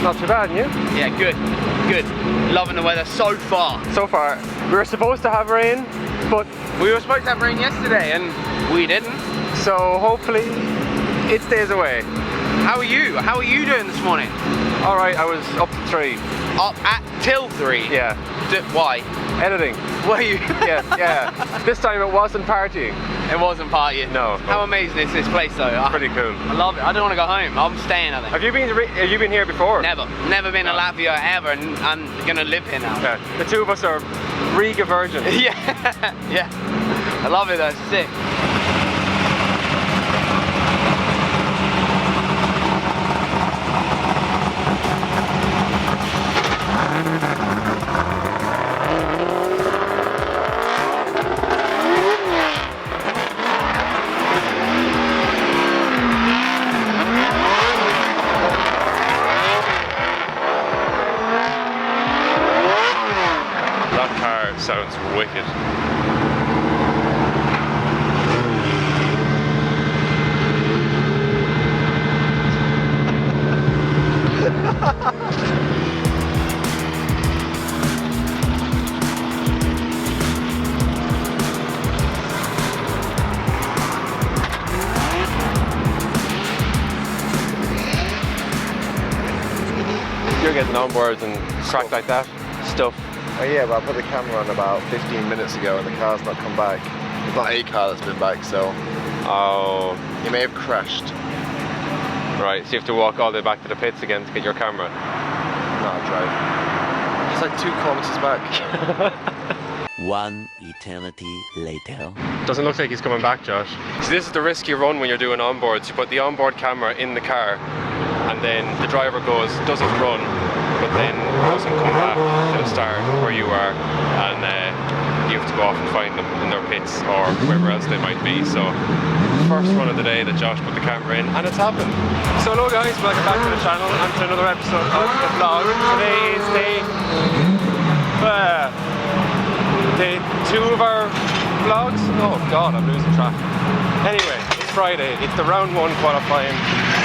Not too bad, and you? Yeah, good. Good. Loving the weather so far. So far. We were supposed to have rain, but We were supposed to have rain yesterday and we didn't. so hopefully it stays away. How are you? How are you doing this morning? Alright, I was up to 3. Up at till 3? Yeah. Why? Editing. Were you? Yeah. This time it wasn't partying. It wasn't partying. No. How amazing is this place though? Pretty cool. I love it. I don't want to go home. I'm staying, I think. Have you been here before? Never been to Latvia ever, and I'm gonna live here now. Yeah. The two of us are Riga virgins. Yeah. I love it though, it's sick. That car sounds wicked. You're getting on boards and crack like that stuff. Oh yeah, but I put the camera on about 15 minutes ago and the car's not come back. There's not a car that's been back, so Oh, it may have crashed. right. So you have to walk all the way back to the pits again to get your camera. No, I drive. It's like 2 kilometers back. 1 eternity later. Doesn't look like he's coming back, Josh. So this is the risk you run when you're doing onboards. You put the onboard camera in the car and then the driver doesn't run, but then doesn't come back to the start where you are, and you have to go off and find them in their pits or wherever else they might be. So first run of the day that Josh put the camera in, and it's happened. So hello guys, welcome back to the channel and to another episode of the vlog. Today is day 2 of our vlogs. Oh god, I'm losing track. Anyway, it's Friday. It's the round 1 qualifying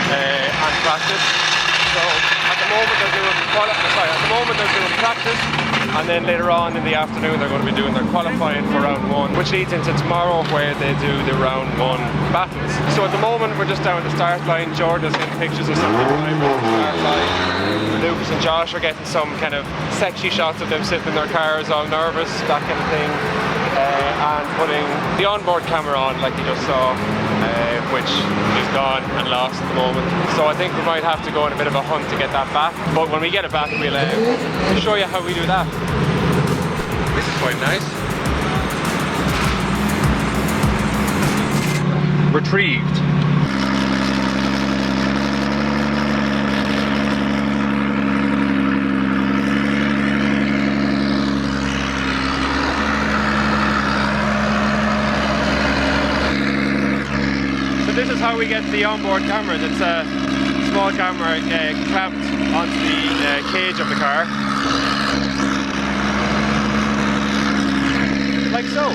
and practice. So at the moment they're doing practice, and then later on in the afternoon they're going to be doing their qualifying for round 1, which leads into tomorrow where they do the round 1 battles. So at the moment we're just down at the start line. Jordan's getting pictures of some of the drivers at the start line. Lucas and Josh are getting some kind of sexy shots of them sitting in their cars all nervous, that kind of thing, and putting the onboard camera on like you just saw, which is gone and lost at the moment. So I think we might have to go on a bit of a hunt to get that back, but when we get it back we'll show you how we do that. This is quite nice. Retrieved. This is how we get the onboard cameras. It's a small camera clamped onto the cage of the car, like so.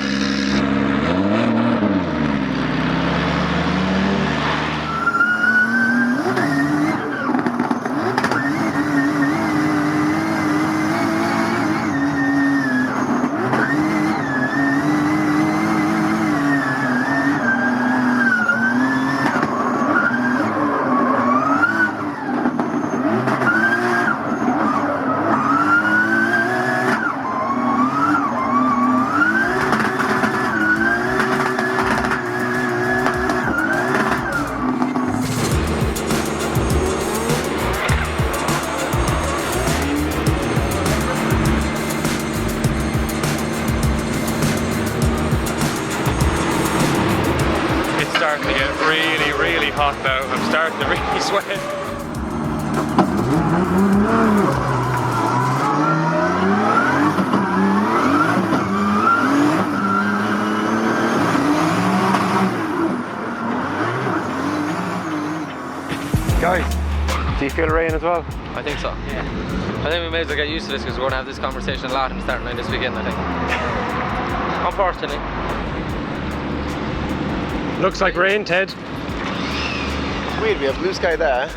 Starting to get really hot now. I'm starting to really sweat. Guys, do you feel rain as well? I think so, yeah. I think we may as well get used to this because we're going to have this conversation a lot in the starting line this weekend, I think. Unfortunately. Looks like rain, Ted. It's weird, we have blue sky there.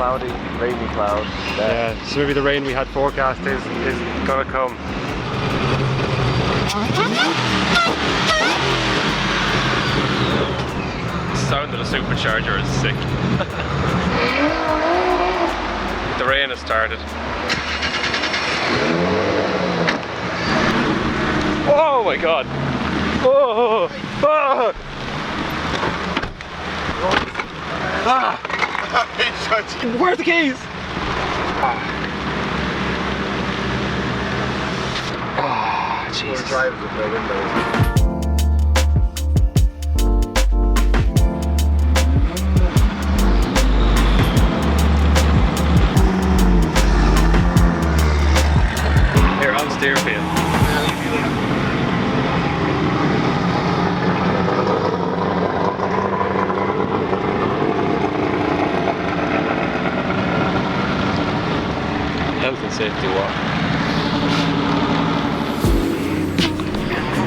cloudy, rainy cloud. Yeah, so maybe the rain we had forecast is gonna come. The sound of the supercharger is sick. The rain has started. Oh my god! Oh! Oh! Ah! Where's the keys? Ah, Jesus. Drivers with no windows. Here, on steering wheel. Health and safety walk.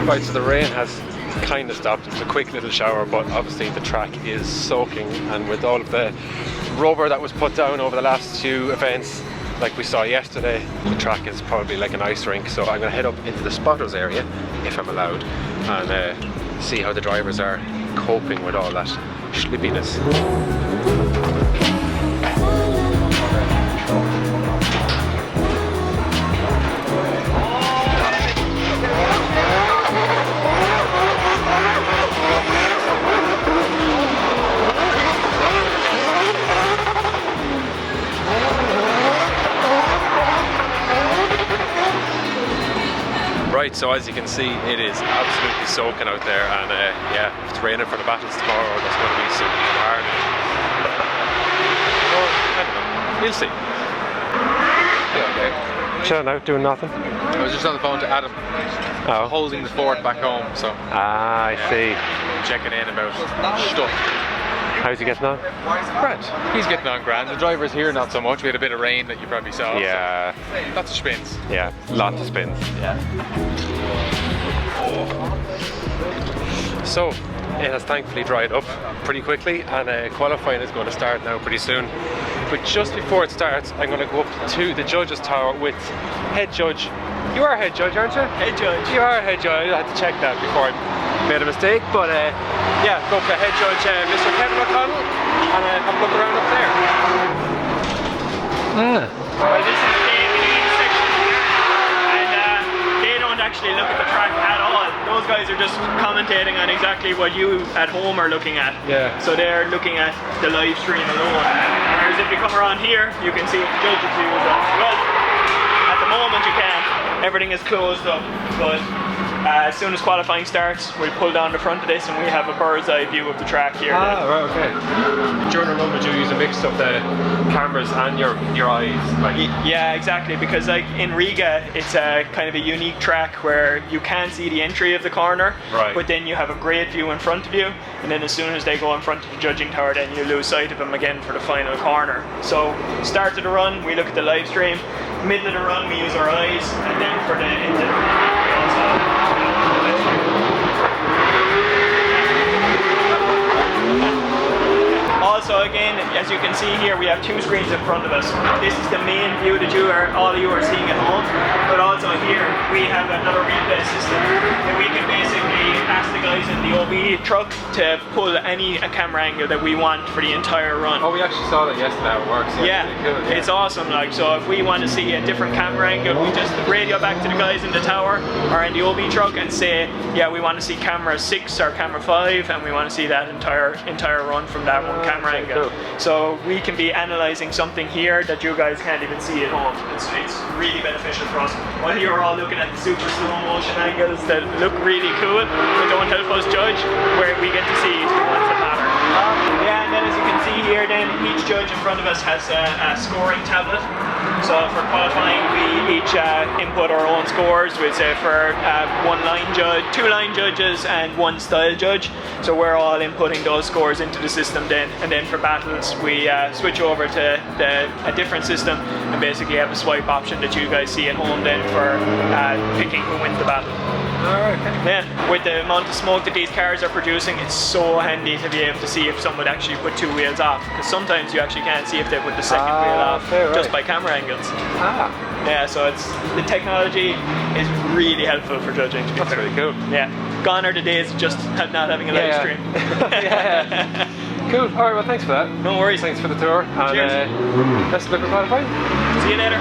Right, so the rain has kind of stopped. It was a quick little shower, but obviously the track is soaking, and with all of the rubber that was put down over the last few events, like we saw yesterday, the track is probably like an ice rink. So I'm going to head up into the spotters area, if I'm allowed, and see how the drivers are coping with all that slippiness. Right, so as you can see, it is absolutely soaking out there, and yeah, if it's raining for the battles tomorrow, there's going to be some carnage. Or, I don't know, we'll see. Okay. Chilling out, doing nothing. I was just on the phone to Adam, Oh. holding the fort back home, so Ah, I see. checking in about stuff. How's he getting on? Grand. He's getting on grand. The driver's here not so much. We had a bit of rain that you probably saw. Yeah, So lots of spins. yeah, lots of spins. Yeah. So, it has thankfully dried up pretty quickly, and qualifying is going to start now pretty soon. But just before it starts, I'm going to go up to the judges' tower with head judge. You are head judge, aren't you? Head judge. You are head judge. I had to check that before I made a mistake. But yeah, go for head judge, Mr. Kevin O'Connell, and have a look around up there. Well, this is the lead section here, and they don't actually look at the track at all. Those guys are just commentating on exactly what you at home are looking at. Yeah. So they're looking at the live stream alone. Whereas if you come around here, you can see what the judges do as well. Well, at the moment you can't. Everything is closed up, but as soon as qualifying starts, we'll pull down the front of this and we have a bird's eye view of the track here. Ah, right, okay. During the run, would you use a mix of the cameras and your eyes? Like, Yeah, exactly, because like in Riga, it's a kind of a unique track where you can't see the entry of the corner, Right. but then you have a great view in front of you, and then as soon as they go in front of the judging tower, then you lose sight of them again for the final corner. So start of the run, we look at the live stream. Middle of the run, we use our eyes, and then for the end of the run, we also look at the live stream. Also, again, as you can see here, we have two screens in front of us. This is the main view that all of you are seeing at home, but also here we have another replay system that we can basically ask the guys in the OB truck to pull any camera angle that we want for the entire run. oh, we actually saw that yesterday how it works. Yeah, It's really cool, it's awesome. Like, so if we want to see a different camera angle, we just radio back to the guys in the tower or in the OB truck and say, yeah, we want to see camera 6 or camera 5, and we want to see that entire run from that one camera okay, angle. cool. So we can be analysing something here that you guys can't even see at home. It's really beneficial for us. While you're all looking at the super slow motion angles that look really cool, but don't help us judge, where we get to see the ones that matter. Yeah, and then as you can see here, then each judge in front of us has a scoring tablet. So for qualifying, we each input our own scores. We'd say for one line judge, 2 line judges, and 1 style judge. So we're all inputting those scores into the system then. And then for battles, we switch over to a different system and basically have a swipe option that you guys see at home then for picking who wins the battle. Alright, okay. Yeah, with the amount of smoke that these cars are producing, it's so handy to be able to see if someone actually put 2 wheels off. Because sometimes you actually can't see if they put the second wheel off fair, just right. by camera angles. Ah, Yeah, so it's the technology is really helpful for judging. To be that's fair. really cool. Yeah, gone are the days of just not having a live Yeah. stream. Yeah. Cool. Alright, well, thanks for that. No worries. Thanks for the tour. And Cheers. best of luck with qualifying. See you later.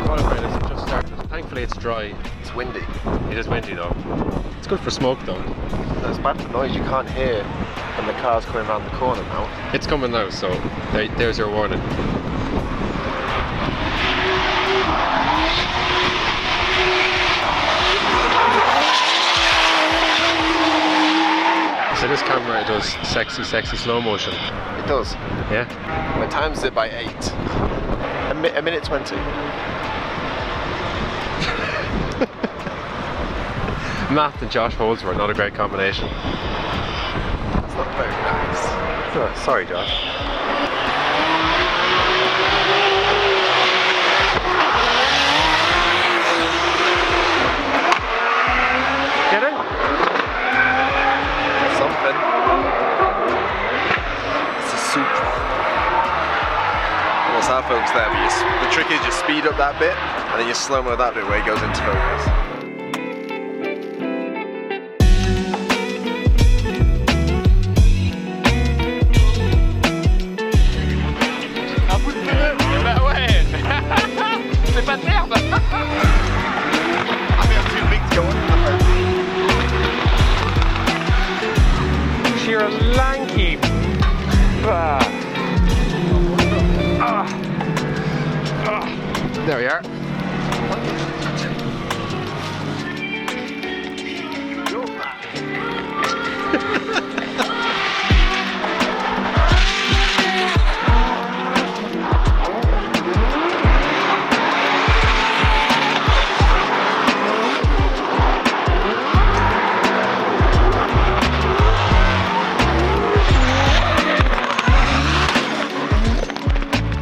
Qualifying has just started. Thankfully, it's dry. It's windy. It is windy though. It's good for smoke though. It's bad for noise. You can't hear when the car's coming around the corner now. It's coming now, so there's your warning. So this camera does sexy slow motion. It does. Yeah. I times it by 8. A minute 20. Matt and Josh Holdsworth, not a great combination. It's not very nice. Oh, sorry, Josh. Get in. Something. It's a Supra. Almost half focus there, but the trick is you speed up that bit and then you slow mo that bit where it goes into focus. Sheer lanky. There we are.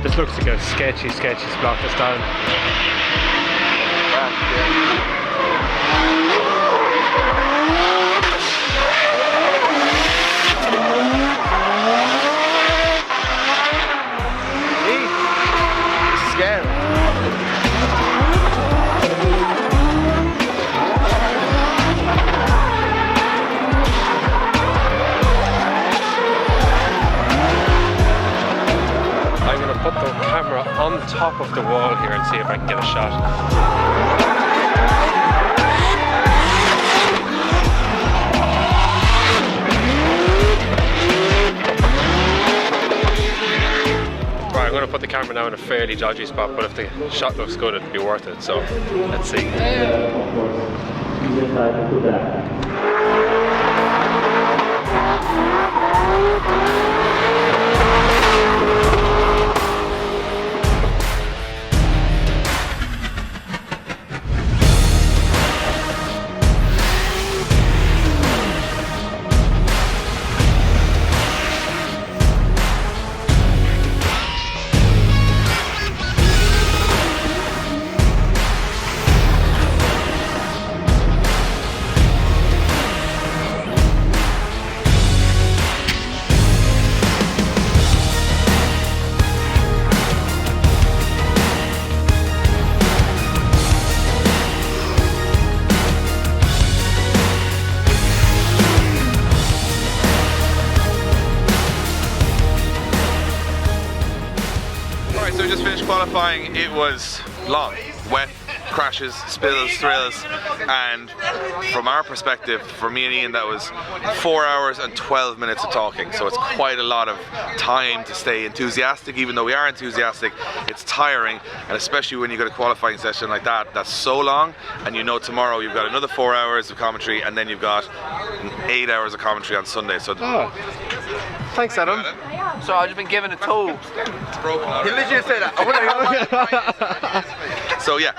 This looks like a sketchy spot this down. It's scary. I'm going to put the camera on top of the wall here and see if I can get a shot. Right, I'm going to put the camera now in a fairly dodgy spot, but if the shot looks good, it'll be worth it. So let's see. So we just finished qualifying. It was long, wet, crashes, spills, thrills, and from our perspective, for me and Ian, that was 4 hours and 12 minutes of talking. So it's quite a lot of time to stay enthusiastic. Even though we are enthusiastic, it's tiring, and especially when you got a qualifying session like that, that's so long, and you know tomorrow you've got another 4 hours of commentary, and then you've got 8 hours of commentary on Sunday. So Thanks, Adam. So I've just been given a tool. it's broken. He literally said that. So yeah,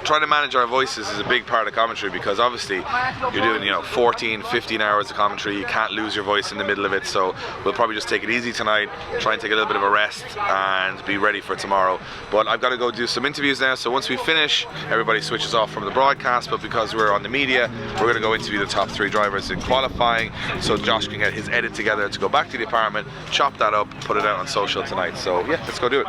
trying to manage our voices is a big part of commentary, because obviously you're doing, you know, 14, 15 hours of commentary. You can't lose your voice in the middle of it, so we'll probably just take it easy tonight, try and take a little bit of a rest and be ready for tomorrow. But I've got to go do some interviews now, so once we finish, everybody switches off from the broadcast, but because we're on the media, we're going to go interview the top 3 drivers in qualifying, so Josh can get his edit together to go back to the apartment, chop that up, put it out on social tonight. So yeah, let's go do it.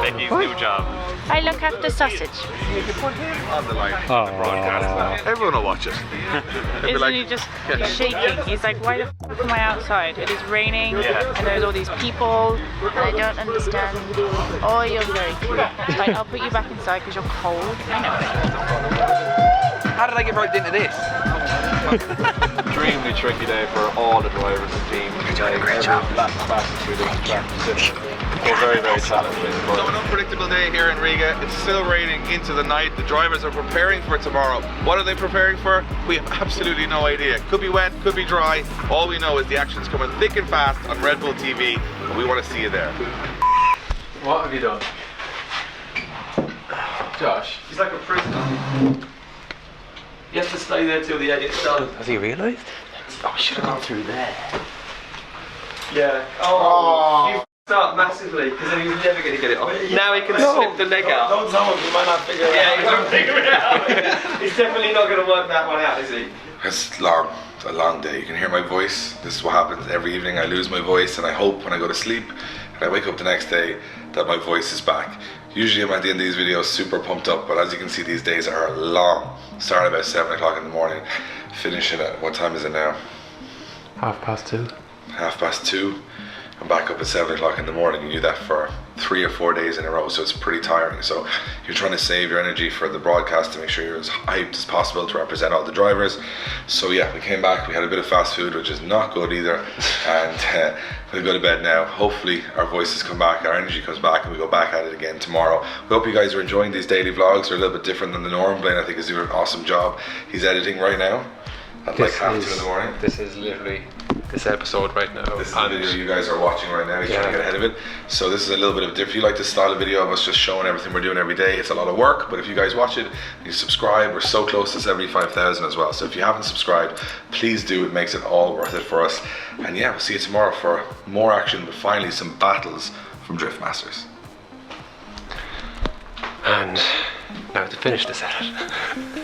Becky's new job. I look after sausage. On the line, on the broadcast. Everyone will watch it. They'll be Isn't he just he's shaking? He's like, why the f am I outside? It is raining and there's all these people and I don't understand. Oh, you're very cute. Right, I'll put you back inside because you're cold. I know. How did I get roped into this? Extremely tricky day for all the drivers and teams. You're doing a great job. Through the track position. So very, very challenging. So an unpredictable day here in Riga. It's still raining into the night. The drivers are preparing for tomorrow. What are they preparing for? We have absolutely no idea. Could be wet, could be dry. All we know is the action's coming thick and fast on Red Bull TV, and we want to see you there. What have you done? Josh, he's like a prisoner. He has to stay there till the edit's done. Has he realised? Oh, I should have gone through there. Yeah. Oh. You f***ed up massively, because then he was never going to get it off. Now he can slip the leg out. Don't tell him, he might not figure it out. Yeah, he won't figure it out. He's definitely not going to work that one out, is he? It's long. It's a long day. You can hear my voice. This is what happens every evening. I lose my voice, and I hope when I go to sleep and I wake up the next day that my voice is back. Usually I'm at the end of these videos super pumped up, but as you can see, these days are long. Start about 7 o'clock in the morning, finish it at, what time is it now? 2:30. 2:30. I'm back up at 7 o'clock in the morning. You do that for 3 or 4 days in a row, so it's pretty tiring. So you're trying to save your energy for the broadcast to make sure you're as hyped as possible to represent all the drivers. So yeah, we came back, we had a bit of fast food, which is not good either, and we'll go to bed now. Hopefully our voices come back, our energy comes back, and we go back at it again tomorrow. We hope you guys are enjoying these daily vlogs. They're a little bit different than the norm. Blaine, I think, is doing an awesome job. He's editing right now at like 2:30 in the morning. This is literally this episode right now. This is the video you guys are watching right now. He's trying to get ahead of it. So this is a little bit of, if you like this style of video of us just showing everything we're doing every day, it's a lot of work, but if you guys watch it and you subscribe, we're so close to 75,000 as well. So if you haven't subscribed, please do. It makes it all worth it for us. And yeah, we'll see you tomorrow for more action, but finally some battles from Drift Masters. And now to finish this edit.